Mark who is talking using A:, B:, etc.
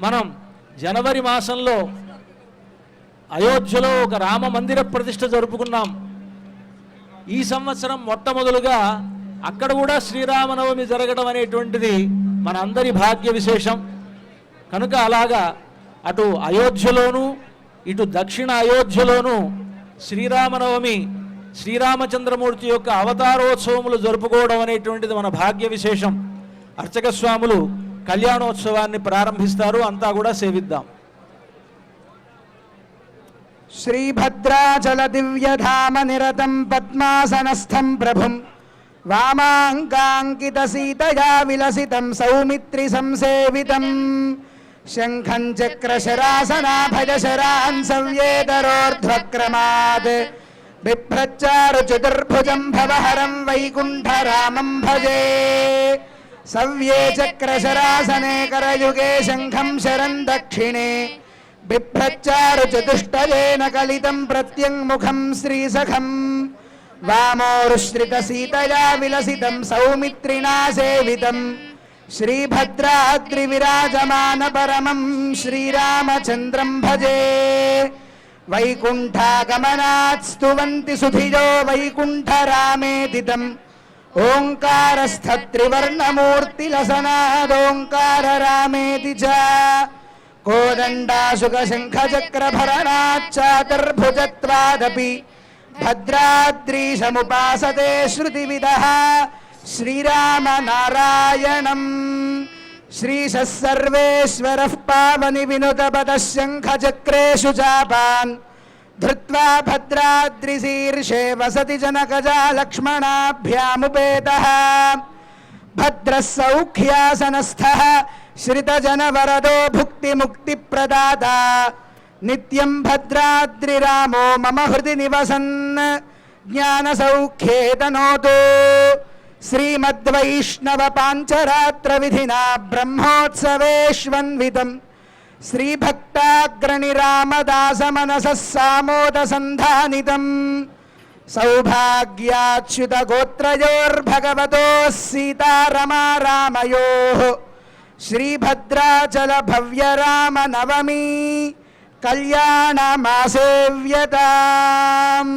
A: మనం జనవరి మాసంలో అయోధ్యలో ఒక రామ మందిర ప్రతిష్ఠ జరుపుకున్నాం. ఈ సంవత్సరం మొట్టమొదలుగా అక్కడ కూడా శ్రీరామనవమి జరగడం అనేటువంటిది మన అందరి భాగ్య విశేషం. కనుక అలాగా అటు అయోధ్యలోనూ ఇటు దక్షిణ అయోధ్యలోనూ శ్రీరామనవమి శ్రీరామచంద్రమూర్తి యొక్క అవతారోత్సవములు జరుపుకోవడం అనేటువంటిది మన భాగ్య విశేషం. అర్చక స్వాములు కళ్యాణోత్సవాన్ని ప్రారంభిస్తారు. అంతా కూడా సేవిద్దాం.
B: శ్రీభద్రాచల దివ్యధామ నిరతం పద్మాసనస్థం ప్రభుం వామాంకాంకిత సీతయా విలసితం సౌమిత్రి సంసేవితం శంఖం చక్రశరాసనాభయశరాన్ సవ్యేతరోర్ధ్వక్రమాత్ బిభ్రచ్చారు చతుర్భుజం భవహరం వైకుంఠరామం భజే సవ్యే చక్రశరాసనే కరయుగే శంఖం శరం దక్షిణే బిభ్రచ్చారు చతుష్టయేన కలితం ప్రత్యంముఖం శ్రీసఖం వామోరుశ్రిత సీతయా విలసితం సౌమిత్రినా సేవితం శ్రీభద్రాద్రి విరాజమాన పరమం శ్రీరామచంద్రం భజే వైకుంఠాగమనాత్ స్తువంతి సుధియో వైకుంఠరామేదితం ఓంకారస్థత్రివర్ణమూర్తిలసనాదోంకార రామేతి చ కోదండాశుకశంఖచక్రభరణాచ్చాతుర్భుజత్వాదపి భద్రాద్రీశముపాసతే శ్రుతివిదః శ్రీరామనారాయణం శ్రీశः సర్వేశ్వరः పావని వినుతపదः శంఖచక్రేషు చాపాన్ ధృత్వా భద్రాద్రిశీర్షే వసతి జనకజా లక్ష్మణాభ్యాముపేతః భద్రः సౌఖ్యాసనస్థః శ్రితజనవరదో భుక్తిముక్తిప్రదాత నిత్యం భద్రాద్రిరామో మమ హృది నివసన్ జ్ఞానసౌఖ్యే తనోతు శ్రీమద్వైష్ణవ పాంచరాత్ర విధినా బ్రహ్మోత్సవేష్వన్వితం శ్రీభక్తాగ్రణి రామదాస మనసః సామోద సంధానితం సౌభాగ్యాచ్యుత గోత్రయోర్భగవతోః సీతారమా రామయోః శ్రీభద్రాచల భవ్య రామ నవమి కళ్యాణమాసేవ్యతాం.